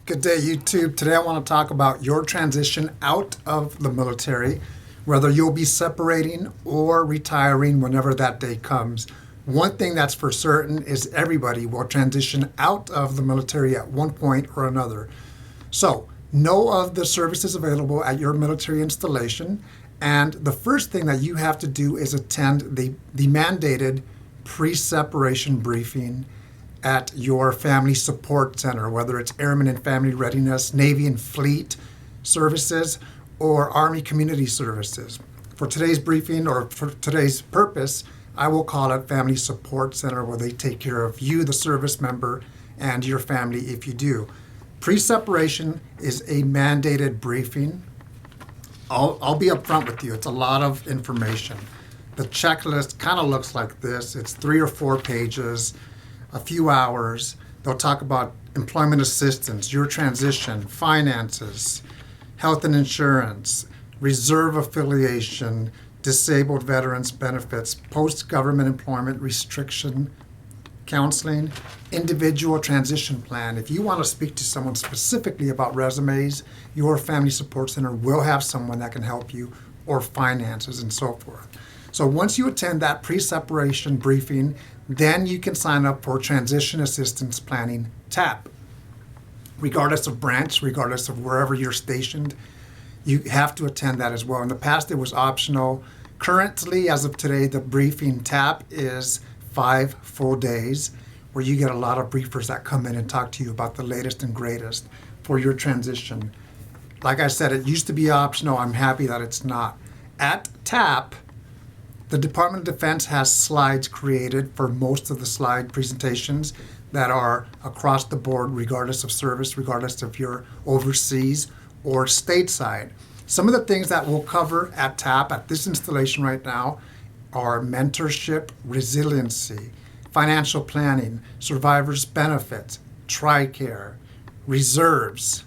Good day, YouTube. Today I want to talk about your transition out of the military, whether you'll be separating or retiring whenever that day comes. One thing that's for certain is everybody will transition out of the military at one point or another. So, know of the services available at your military installation, and the first thing that you have to do is attend the mandated pre-separation briefing at your family support center, whether it's Airmen and Family Readiness, Navy and Fleet Services, or Army Community Services. For today's briefing, or for today's purpose, I will call it Family Support Center, where they take care of you, the service member, and your family if you do. Pre-separation is a mandated briefing. I'll be upfront with you. It's a lot of information. The checklist kind of looks like this. It's 3 or 4 pages, a few hours. They'll talk about employment assistance, your transition, finances, health and insurance, reserve affiliation, disabled veterans benefits, post-government employment restriction, counseling, individual transition plan. If you want to speak to someone specifically about resumes, your family support center will have someone that can help you, or finances and so forth. So once you attend that pre-separation briefing, then you can sign up for Transition Assistance Planning TAP. Regardless of branch, regardless of wherever you're stationed, you have to attend that as well. In the past, it was optional. Currently, as of today, the briefing TAP is 5 full days, where you get a lot of briefers that come in and talk to you about the latest and greatest for your transition. Like I said, it used to be optional. I'm happy that it's not. At TAP, the Department of Defense has slides created for most of the slide presentations that are across the board, regardless of service, regardless if you're overseas or stateside. Some of the things that we'll cover at TAP at this installation right now are mentorship, resiliency, financial planning, survivors benefits, TRICARE, reserves,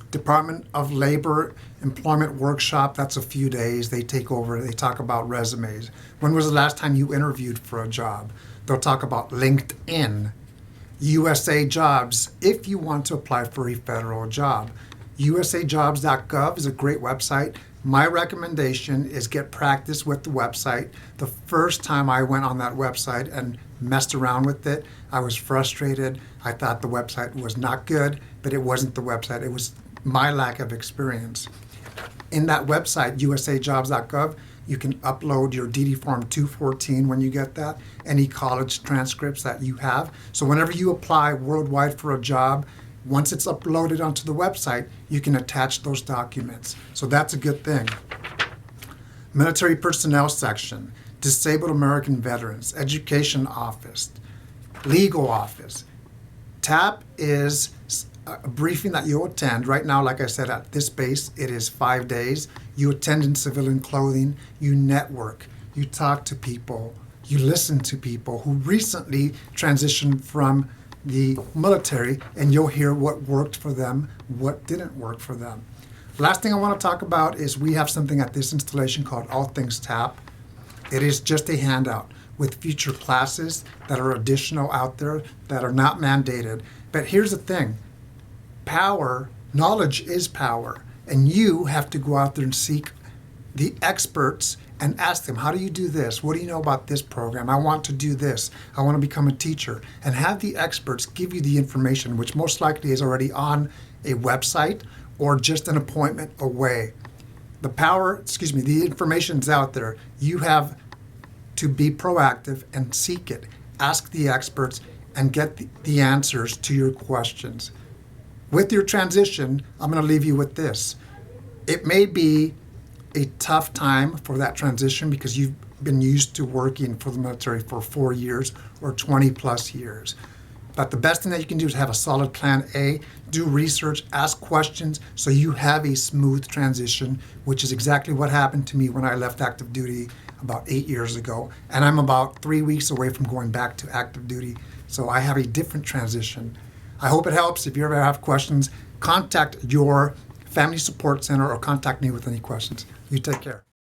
Department of Labor employment workshop. That's a few days. They take over. They talk about resumes. When was the last time you interviewed for a job? They'll talk about LinkedIn, USA Jobs, if you want to apply for a federal job. USAjobs.gov is a great website. My recommendation is get practice with the website. The first time I went on that website and messed around with it, I was frustrated. I thought the website was not good, but it wasn't the website. It was my lack of experience. In that website, USAjobs.gov, you can upload your DD Form 214 when you get that, any college transcripts that you have. So whenever you apply worldwide for a job, once it's uploaded onto the website, you can attach those documents. So that's a good thing. Military Personnel Section, Disabled American Veterans, Education Office, Legal Office. TAP is a briefing that you'll attend. Right now, like I said, at this base, it is 5 days. You attend in civilian clothing, you network, you talk to people, you listen to people who recently transitioned from the military, and you'll hear what worked for them, what didn't work for them. Last thing I want to talk about is we have something at this installation called All Things TAP. It is just a handout with future classes that are additional out there that are not mandated. But here's the thing. Knowledge is power, and you have to go out there and seek the experts and ask them, how do you do this? What do you know about this program? I want to do this. I want to become a teacher. And have the experts give you the information, which most likely is already on a website or just an appointment away. The information's out there. You have to be proactive and seek it. Ask the experts and get the answers to your questions. With your transition, I'm going to leave you with this. It may be a tough time for that transition because you've been used to working for the military for 4 years or 20 plus years. But the best thing that you can do is have a solid plan A, do research, ask questions so you have a smooth transition, which is exactly what happened to me when I left active duty about 8 years ago. And I'm about 3 weeks away from going back to active duty. So I have a different transition. I hope it helps. If you ever have questions, contact your family support center or contact me with any questions. You take care.